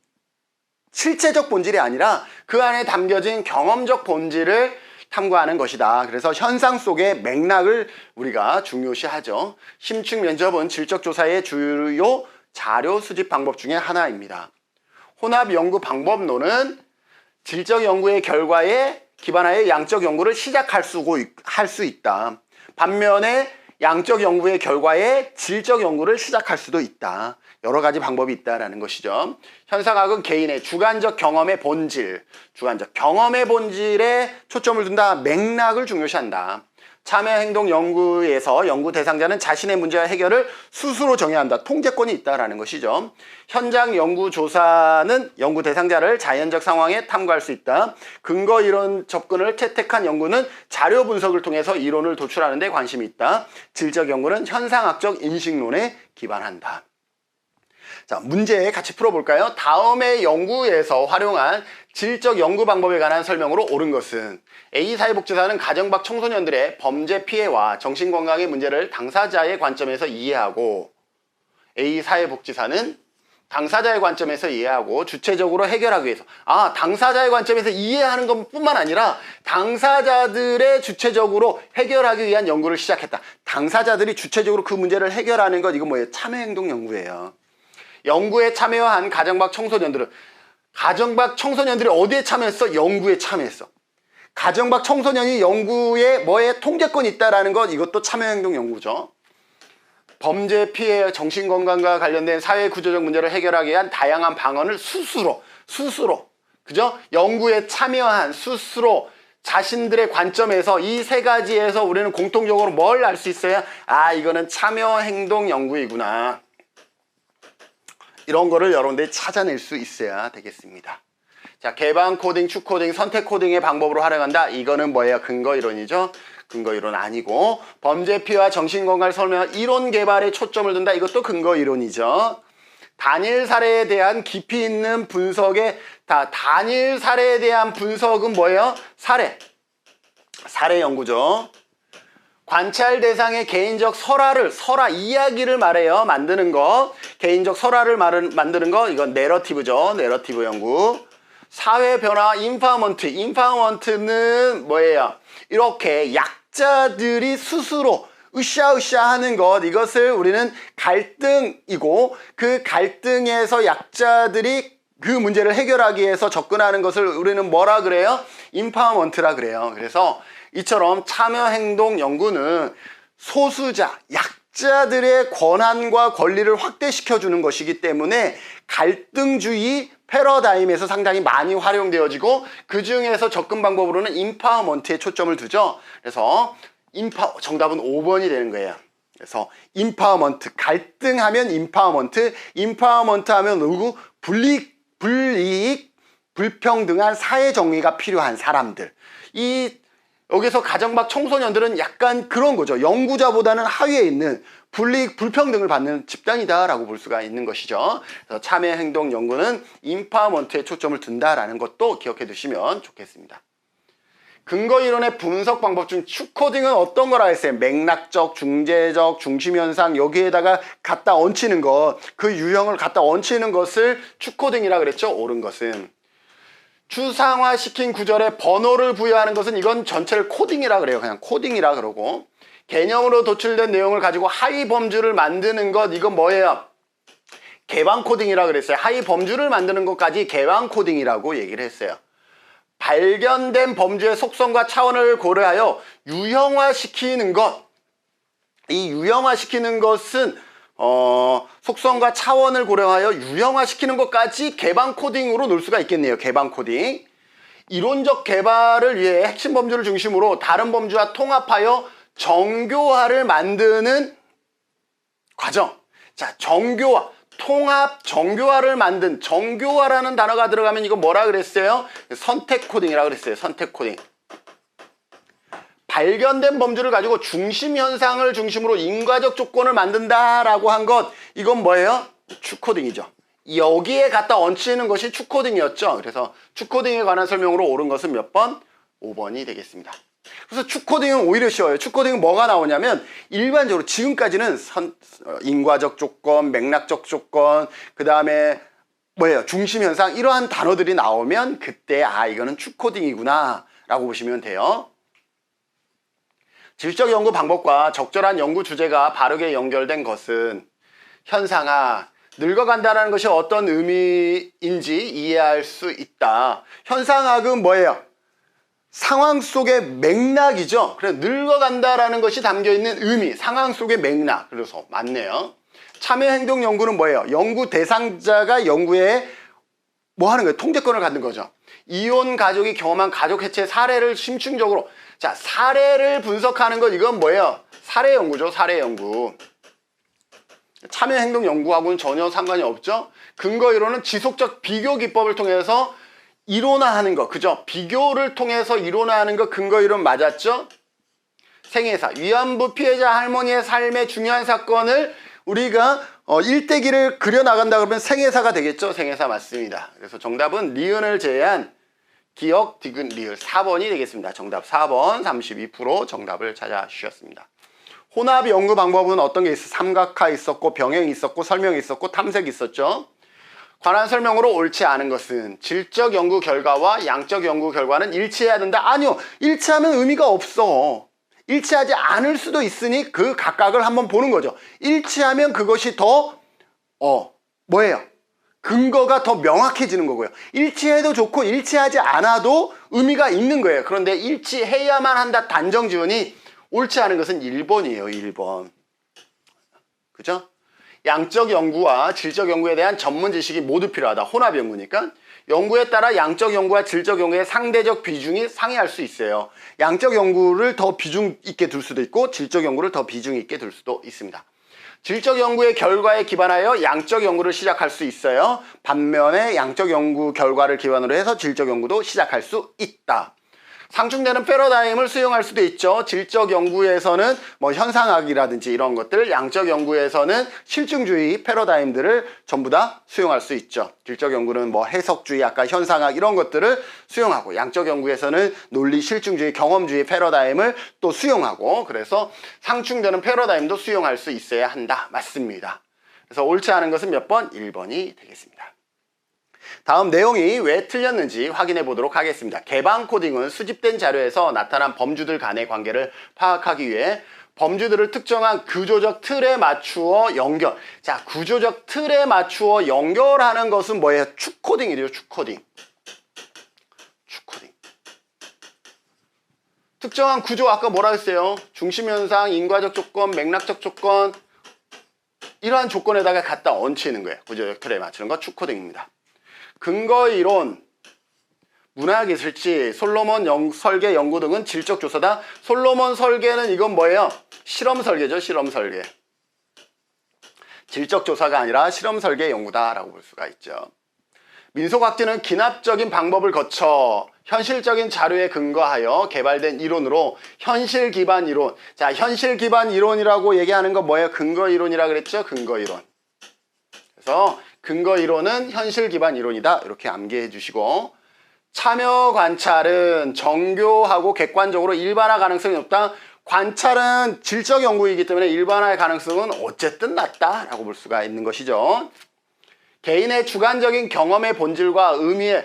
실체적 본질이 아니라 그 안에 담겨진 경험적 본질을 탐구하는 것이다. 그래서 현상 속의 맥락을 우리가 중요시하죠. 심층 면접은 질적 조사의 주요 자료 수집 방법 중에 하나입니다. 혼합 연구 방법론은 질적 연구의 결과에 기반하여 양적 연구를 시작할 수 있다. 반면에 양적 연구의 결과에 질적 연구를 시작할 수도 있다. 여러 가지 방법이 있다라는 것이죠. 현상학은 개인의 주관적 경험의 본질에 초점을 둔다. 맥락을 중요시한다. 참여행동 연구에서 연구 대상자는 자신의 문제와 해결을 스스로 정해야 한다. 통제권이 있다라는 것이죠. 현장 연구 조사는 연구 대상자를 자연적 상황에 탐구할 수 있다. 근거 이론 접근을 채택한 연구는 자료 분석을 통해서 이론을 도출하는 데 관심이 있다. 질적 연구는 현상학적 인식론에 기반한다. 자, 문제 같이 풀어볼까요? 다음의 연구에서 활용한 질적 연구 방법에 관한 설명으로 옳은 것은 A 사회복지사는 가정 밖 청소년들의 범죄 피해와 정신건강의 문제를 당사자의 관점에서 이해하고 A 사회복지사는 당사자의 관점에서 이해하고 주체적으로 해결하기 위해서 당사자의 관점에서 이해하는 것뿐만 아니라 당사자들의 주체적으로 해결하기 위한 연구를 시작했다. 당사자들이 주체적으로 그 문제를 해결하는 것, 이건 뭐예요? 참여행동 연구예요. 연구에 참여한 가정 밖 청소년들은 어디에 참여했어? 연구에 참여했어. 가정 밖 청소년이 연구에 뭐에 통제권이 있다라는 것, 이것도 참여행동 연구죠. 범죄 피해, 정신건강과 관련된 사회 구조적 문제를 해결하기 위한 다양한 방안을 스스로 그죠? 연구에 참여한 스스로 자신들의 관점에서 이 세 가지에서 우리는 공통적으로 뭘 알 수 있어요? 이거는 참여행동 연구이구나. 이런 거를 여러분들이 찾아낼 수 있어야 되겠습니다. 자, 개방 코딩, 축 코딩, 선택 코딩의 방법으로 활용한다. 이거는 뭐예요? 근거 이론이죠. 근거 이론 아니고, 범죄 피해와 정신건강을 설명한 이론 개발에 초점을 둔다. 이것도 근거 이론이죠. 단일 사례에 대한 깊이 있는 단일 사례에 대한 분석은 뭐예요? 사례 연구죠. 관찰 대상의 개인적 설화 이야기를 말해요. 만드는 거. 개인적 설화를 만드는 거, 이건 내러티브죠. 내러티브 연구. 사회 변화, 인파워먼트는 뭐예요? 이렇게 약자들이 스스로 으쌰으쌰 하는 것, 이것을 우리는 갈등이고, 그 갈등에서 약자들이 그 문제를 해결하기 위해서 접근하는 것을 우리는 뭐라 그래요? 인파워먼트라 그래요. 그래서 이처럼 참여행동 연구는 소수자, 약자들의 권한과 권리를 확대시켜주는 것이기 때문에 갈등주의 패러다임에서 상당히 많이 활용되어지고, 그 중에서 접근 방법으로는 인파워먼트에 초점을 두죠. 그래서 정답은 5번이 되는 거예요. 그래서 인파워먼트, 갈등하면 인파워먼트 하면 누구? 불평등한 사회 정의가 필요한 사람들. 여기서 가정 밖 청소년들은 약간 그런 거죠. 연구자보다는 하위에 있는 불평등을 받는 집단이다라고 볼 수가 있는 것이죠. 그래서 참여행동 연구는 인파워먼트에 초점을 둔다라는 것도 기억해 두시면 좋겠습니다. 근거 이론의 분석 방법 중 축코딩은 어떤 거라 했어요? 맥락적, 중재적, 중심현상, 여기에다가 갖다 얹히는 것, 그 유형을 갖다 얹히는 것을 축코딩이라 그랬죠. 옳은 것은 추상화시킨 구절에 번호를 부여하는 것은, 이건 전체를 코딩이라 그래요. 그냥 코딩이라 그러고, 개념으로 도출된 내용을 가지고 하위 범주를 만드는 것, 이건 뭐예요? 개방 코딩이라 그랬어요. 하위 범주를 만드는 것까지 개방 코딩이라고 얘기를 했어요. 발견된 범주의 속성과 차원을 고려하여 유형화시키는 것, 이 유형화시키는 것은 속성과 차원을 고려하여 유형화시키는 것까지 개방 코딩으로 놓을 수가 있겠네요. 개방 코딩. 이론적 개발을 위해 핵심 범주를 중심으로 다른 범주와 통합하여 정교화를 만드는 과정. 자, 정교화, 통합, 정교화를 만든, 정교화라는 단어가 들어가면 이거 뭐라 그랬어요? 선택 코딩이라고 그랬어요. 선택 코딩. 발견된 범주를 가지고 중심 현상을 중심으로 인과적 조건을 만든다라고 한 것, 이건 뭐예요? 추코딩이죠. 여기에 갖다 얹히는 것이 추코딩이었죠. 그래서 추코딩에 관한 설명으로 옳은 것은 몇 번? 5번이 되겠습니다. 그래서 추코딩은 오히려 쉬워요. 추코딩은 뭐가 나오냐면 일반적으로 지금까지는 인과적 조건, 맥락적 조건, 그 다음에 뭐예요? 중심 현상, 이러한 단어들이 나오면 그때 이거는 추코딩이구나 라고 보시면 돼요. 질적 연구 방법과 적절한 연구 주제가 바르게 연결된 것은 현상화, 늙어간다는 것이 어떤 의미인지 이해할 수 있다. 현상학은 뭐예요? 상황 속의 맥락이죠. 그래서 늙어간다라는 것이 담겨있는 의미, 상황 속의 맥락. 그래서 맞네요. 참여행동 연구는 뭐예요? 연구 대상자가 연구에 뭐 하는 거예요? 통제권을 갖는 거죠. 이혼 가족이 경험한 가족 해체 사례를 심층적으로, 자, 사례를 분석하는 것, 이건 뭐예요? 사례 연구죠. 사례 연구. 참여행동 연구하고는 전혀 상관이 없죠. 근거 이론은 지속적 비교 기법을 통해서 이론화하는 거, 그죠? 비교를 통해서 이론화하는 거, 근거 이론 맞았죠? 생애사, 위안부 피해자 할머니의 삶의 중요한 사건을 우리가 일대기를 그려나간다 그러면 생애사가 되겠죠? 생애사 맞습니다. 그래서 정답은 리은을 제외한 기억, 디귿, 리을 4번이 되겠습니다. 정답 4번 32% 정답을 찾아주셨습니다. 혼합 연구 방법은 어떤 게 있어? 삼각화 있었고, 병행이 있었고, 설명이 있었고, 탐색이 있었죠. 관한 설명으로 옳지 않은 것은 질적 연구 결과와 양적 연구 결과는 일치해야 된다. 아니요. 일치하면 의미가 없어. 일치하지 않을 수도 있으니 그 각각을 한번 보는 거죠. 일치하면 그것이 더 뭐예요? 근거가 더 명확해지는 거고요. 일치해도 좋고 일치하지 않아도 의미가 있는 거예요. 그런데 일치해야만 한다 단정 지으니 옳지 않은 것은 1번이에요. 1번. 그죠? 양적 연구와 질적 연구에 대한 전문 지식이 모두 필요하다. 혼합 연구니까. 연구에 따라 양적 연구와 질적 연구의 상대적 비중이 상이할 수 있어요. 양적 연구를 더 비중 있게 둘 수도 있고 질적 연구를 더 비중 있게 둘 수도 있습니다. 질적 연구의 결과에 기반하여 양적 연구를 시작할 수 있어요. 반면에 양적 연구 결과를 기반으로 해서 질적 연구도 시작할 수 있다. 상충되는 패러다임을 수용할 수도 있죠. 질적 연구에서는 뭐 현상학이라든지 이런 것들, 양적 연구에서는 실증주의 패러다임들을 전부 다 수용할 수 있죠. 질적 연구는 뭐 해석주의, 아까 현상학 이런 것들을 수용하고, 양적 연구에서는 논리, 실증주의, 경험주의 패러다임을 또 수용하고, 그래서 상충되는 패러다임도 수용할 수 있어야 한다. 맞습니다. 그래서 옳지 않은 것은 몇 번? 1번이 되겠습니다. 다음 내용이 왜 틀렸는지 확인해 보도록 하겠습니다. 개방 코딩은 수집된 자료에서 나타난 범주들 간의 관계를 파악하기 위해 범주들을 특정한 구조적 틀에 맞추어 연결. 자, 구조적 틀에 맞추어 연결하는 것은 뭐예요? 추코딩이래요. 추코딩. 추코딩. 특정한 구조, 아까 뭐라 했어요? 중심현상, 인과적 조건, 맥락적 조건, 이러한 조건에다가 갖다 얹히는 거예요. 구조적 틀에 맞추는 거 추코딩입니다. 근거이론, 문화기술지, 솔로몬 설계 연구 등은 질적 조사다. 솔로몬 설계는 이건 뭐예요? 실험 설계죠. 실험 설계. 질적 조사가 아니라 실험 설계 연구다라고 볼 수가 있죠. 민속학지는 기납적인 방법을 거쳐 현실적인 자료에 근거하여 개발된 이론으로 현실 기반 이론. 자, 현실 기반 이론이라고 얘기하는 거 뭐예요? 근거 이론이라 그랬죠? 근거 이론. 그래서 근거 이론은 현실 기반 이론이다. 이렇게 암기해 주시고, 참여 관찰은 정교하고 객관적으로 일반화 가능성이 높다. 관찰은 질적 연구이기 때문에 일반화의 가능성은 어쨌든 낮다라고 볼 수가 있는 것이죠. 개인의 주관적인 경험의 본질과 의미에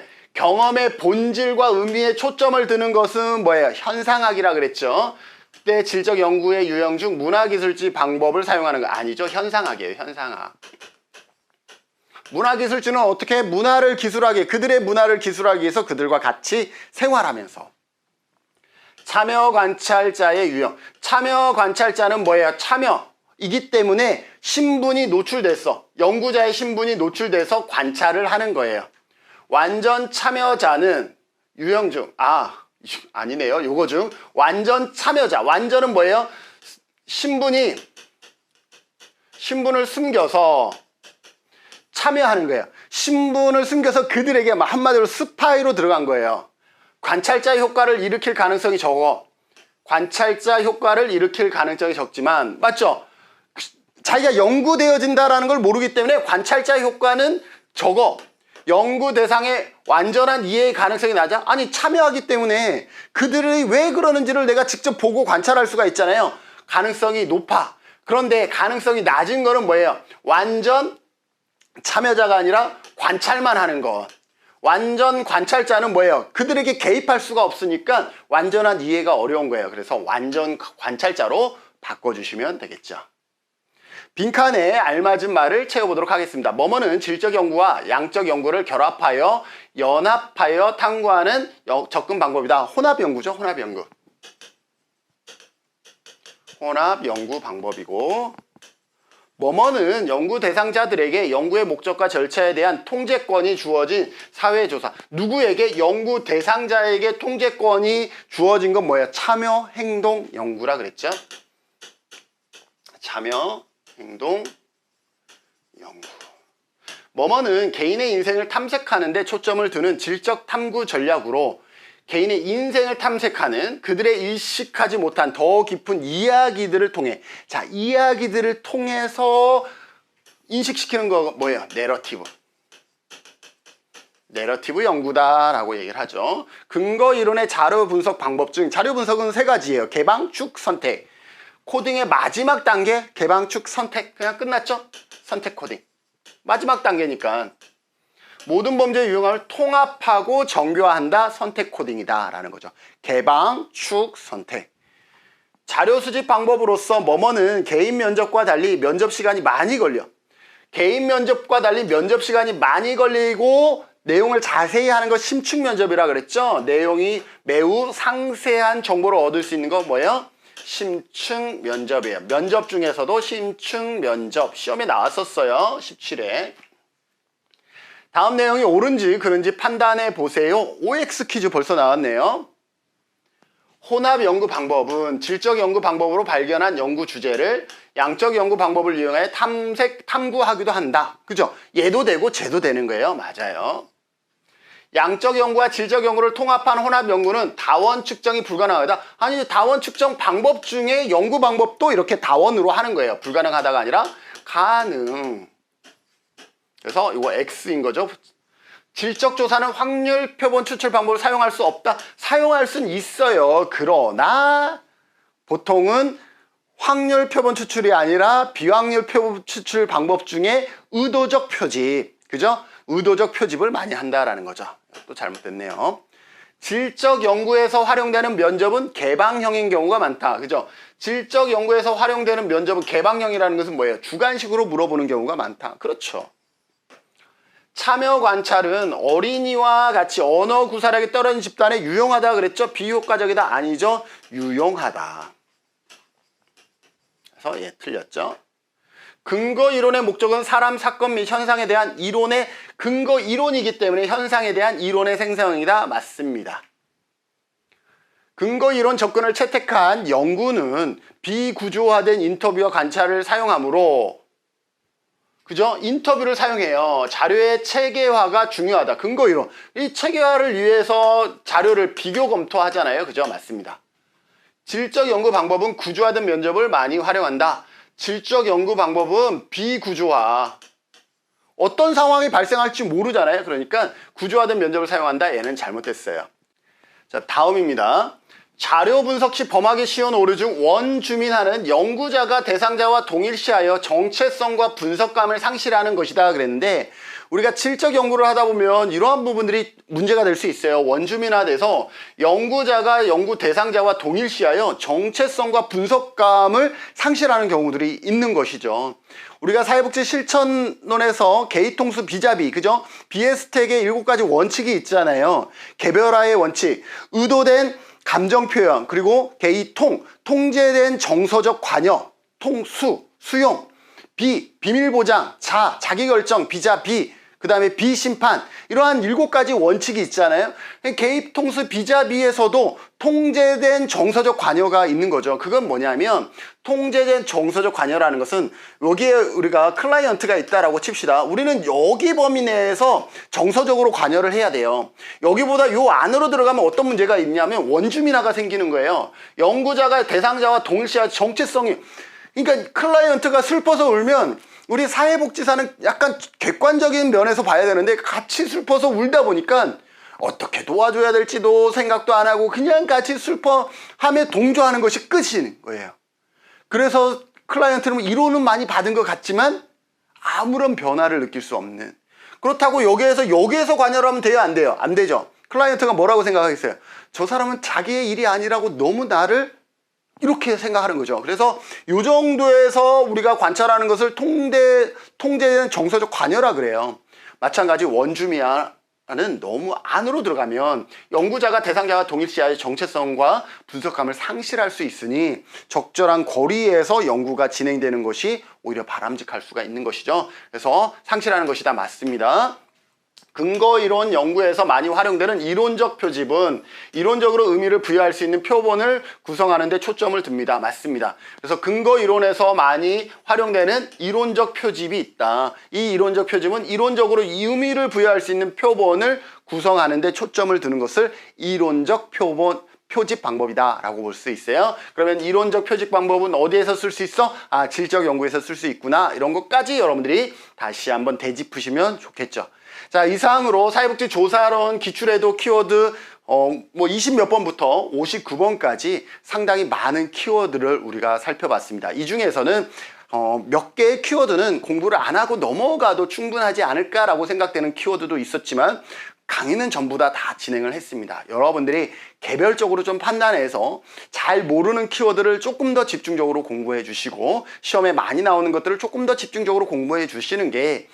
초점을 두는 것은 뭐예요? 현상학이라 그랬죠. 그때 질적 연구의 유형 중 문화기술지 방법을 사용하는 거 아니죠. 현상학이에요. 현상학. 문화기술지는 어떻게 그들의 문화를 기술하기 위해서 그들과 같이 생활하면서. 참여 관찰자의 유형. 참여 관찰자는 뭐예요? 참여이기 때문에 신분이 노출됐어. 연구자의 신분이 노출돼서 관찰을 하는 거예요. 완전 참여자는 유형 중, 아니네요. 요거 중 완전 참여자. 완전은 뭐예요? 신분을 숨겨서 참여하는 거예요. 신분을 숨겨서 그들에게 한마디로 스파이로 들어간 거예요. 관찰자 효과를 일으킬 가능성이 적어. 관찰자 효과를 일으킬 가능성이 적지만, 맞죠? 자기가 연구되어진다라는 걸 모르기 때문에 관찰자 효과는 적어. 연구 대상의 완전한 이해의 가능성이 낮아? 아니, 참여하기 때문에 그들이 왜 그러는지를 내가 직접 보고 관찰할 수가 있잖아요. 가능성이 높아. 그런데 가능성이 낮은 거는 뭐예요? 완전 참여자가 아니라 관찰만 하는 것. 완전 관찰자는 뭐예요? 그들에게 개입할 수가 없으니까 완전한 이해가 어려운 거예요. 그래서 완전 관찰자로 바꿔주시면 되겠죠. 빈칸에 알맞은 말을 채워보도록 하겠습니다. 뭐뭐는 질적 연구와 양적 연구를 결합하여 연합하여 탐구하는 접근 방법이다. 혼합 연구죠. 혼합 연구. 혼합 연구 방법이고, 뭐뭐는 연구 대상자들에게 연구의 목적과 절차에 대한 통제권이 주어진 사회조사. 누구에게? 연구 대상자에게 통제권이 주어진 건 뭐예요? 참여 행동 연구라 그랬죠. 참여 행동 연구. 뭐뭐는 개인의 인생을 탐색하는 데 초점을 두는 질적 탐구 전략으로 개인의 인생을 탐색하는 그들의 일식하지 못한 더 깊은 이야기들을 통해, 자, 이야기들을 통해서 인식시키는 거 뭐예요? 내러티브 연구다라고 얘기를 하죠. 근거 이론의 자료 분석 방법 중 자료 분석은 세 가지예요. 개방, 축, 선택. 코딩의 마지막 단계 개방, 축, 선택. 그냥 끝났죠? 선택 코딩. 마지막 단계니까. 모든 범죄 유형을 통합하고 정교화한다. 선택 코딩이다 라는 거죠. 개방, 축, 선택. 자료 수집 방법으로서 뭐뭐는 개인 면접과 달리 면접 시간이 많이 걸려. 개인 면접과 달리 면접 시간이 많이 걸리고 내용을 자세히 하는 거 심층 면접이라 그랬죠. 내용이 매우 상세한 정보를 얻을 수 있는 거 뭐예요? 심층 면접이에요. 면접 중에서도 심층 면접. 시험에 나왔었어요. 17회. 다음 내용이 옳은지 그른지 판단해 보세요. OX 퀴즈 벌써 나왔네요. 혼합 연구 방법은 질적 연구 방법으로 발견한 연구 주제를 양적 연구 방법을 이용해 탐구하기도 한다. 그죠? 얘도 되고 쟤도 되는 거예요. 맞아요. 양적 연구와 질적 연구를 통합한 혼합 연구는 다원 측정이 불가능하다. 아니, 다원 측정 방법 중에 연구 방법도 이렇게 다원으로 하는 거예요. 불가능하다가 아니라 가능. 그래서 이거 X인 거죠. 질적 조사는 확률 표본 추출 방법을 사용할 수 없다. 사용할 수는 있어요. 그러나 보통은 확률 표본 추출이 아니라 비확률 표본 추출 방법 중에 의도적 표집. 그죠? 의도적 표집을 많이 한다라는 거죠. 또 잘못됐네요. 질적 연구에서 활용되는 면접은 개방형인 경우가 많다. 그죠? 질적 연구에서 활용되는 면접은 개방형이라는 것은 뭐예요? 주관식으로 물어보는 경우가 많다. 그렇죠. 참여 관찰은 어린이와 같이 언어 구사력이 떨어진 집단에 유용하다 그랬죠? 비효과적이다? 아니죠? 유용하다. 그래서 예, 틀렸죠? 근거 이론의 목적은 사람, 사건 및 현상에 대한 이론의 근거 이론이기 때문에 현상에 대한 이론의 생성이다. 맞습니다. 근거 이론 접근을 채택한 연구는 비구조화된 인터뷰와 관찰을 사용하므로, 그죠? 인터뷰를 사용해요. 자료의 체계화가 중요하다. 근거 이론. 이 체계화를 위해서 자료를 비교 검토하잖아요. 그죠? 맞습니다. 질적 연구 방법은 구조화된 면접을 많이 활용한다. 질적 연구 방법은 비구조화. 어떤 상황이 발생할지 모르잖아요. 그러니까 구조화된 면접을 사용한다. 얘는 잘못했어요. 자, 다음입니다. 자료 분석 시 범하기 쉬운 오류 중 원주민하는 연구자가 대상자와 동일시하여 정체성과 분석감을 상실하는 것이다 그랬는데, 우리가 질적 연구를 하다 보면 이러한 부분들이 문제가 될 수 있어요. 원주민화돼서 연구자가 연구 대상자와 동일시하여 정체성과 분석감을 상실하는 경우들이 있는 것이죠. 우리가 사회복지 실천론에서 개의통수 비자비, 그죠? BS택의 7가지 원칙이 있잖아요. 개별화의 원칙, 의도된 감정 표현, 그리고 개의통, 통제된 정서적 관여, 통수, 수용, 비밀보장, 자기결정, 비자비, 그 다음에 비심판, 이러한 7가지 원칙이 있잖아요. 개입, 통수, 비자비에서도 통제된 정서적 관여가 있는 거죠. 그건 뭐냐면 통제된 정서적 관여라는 것은 여기에 우리가 클라이언트가 있다라고 칩시다. 우리는 여기 범위 내에서 정서적으로 관여를 해야 돼요. 여기보다 요 안으로 들어가면 어떤 문제가 있냐면 원주민화가 생기는 거예요. 연구자가 대상자와 동일시할 정체성이, 그러니까 클라이언트가 슬퍼서 울면 우리 사회복지사는 약간 객관적인 면에서 봐야 되는데 같이 슬퍼서 울다 보니까 어떻게 도와줘야 될지도 생각도 안 하고 그냥 같이 슬퍼함에 동조하는 것이 끝인 거예요. 그래서 클라이언트는 이론은 많이 받은 것 같지만 아무런 변화를 느낄 수 없는, 그렇다고 여기에서 관여를 하면 돼요? 안 돼요? 안 되죠. 클라이언트가 뭐라고 생각하겠어요? 저 사람은 자기의 일이 아니라고 너무 나를 이렇게 생각하는 거죠. 그래서 이 정도에서 우리가 관찰하는 것을 통제된 정서적 관여라 그래요. 마찬가지 원주민화는 너무 안으로 들어가면 연구자가 대상자와 동일시할 정체성과 분석감을 상실할 수 있으니 적절한 거리에서 연구가 진행되는 것이 오히려 바람직할 수가 있는 것이죠. 그래서 상실하는 것이 다 맞습니다. 근거이론 연구에서 많이 활용되는 이론적 표집은 이론적으로 의미를 부여할 수 있는 표본을 구성하는 데 초점을 둡니다. 맞습니다. 그래서 근거이론에서 많이 활용되는 이론적 표집이 있다. 이 이론적 표집은 이론적으로 이 의미를 부여할 수 있는 표본을 구성하는 데 초점을 두는 것을 이론적 표집 방법이다 라고 볼 수 있어요. 그러면 이론적 표집 방법은 어디에서 쓸 수 있어? 질적 연구에서 쓸 수 있구나. 이런 것까지 여러분들이 다시 한번 되짚으시면 좋겠죠. 자, 이상으로 사회복지 조사론 기출에도 키워드 20몇 번부터 59번까지 상당히 많은 키워드를 우리가 살펴봤습니다. 이 중에서는 몇 개의 키워드는 공부를 안 하고 넘어가도 충분하지 않을까라고 생각되는 키워드도 있었지만 강의는 전부 다 진행을 했습니다. 여러분들이 개별적으로 좀 판단해서 잘 모르는 키워드를 조금 더 집중적으로 공부해 주시고 시험에 많이 나오는 것들을 조금 더 집중적으로 공부해 주시는 게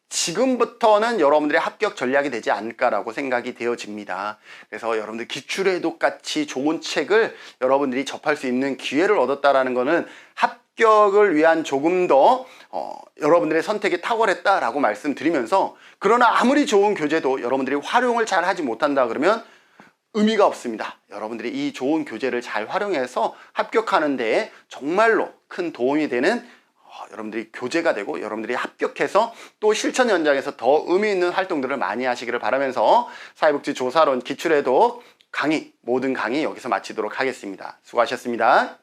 지금부터는 여러분들의 합격 전략이 되지 않을까라고 생각이 되어집니다. 그래서 여러분들 기출해독 같이 좋은 책을 여러분들이 접할 수 있는 기회를 얻었다라는 것은 합격을 위한 조금 더 여러분들의 선택이 탁월했다라고 말씀드리면서, 그러나 아무리 좋은 교재도 여러분들이 활용을 잘 하지 못한다 그러면 의미가 없습니다. 여러분들이 이 좋은 교재를 잘 활용해서 합격하는 데에 정말로 큰 도움이 되는 여러분들이 교재가 되고 여러분들이 합격해서 또 실천 현장에서 더 의미 있는 활동들을 많이 하시기를 바라면서 사회복지 조사론 기출해독 강의, 모든 강의 여기서 마치도록 하겠습니다. 수고하셨습니다.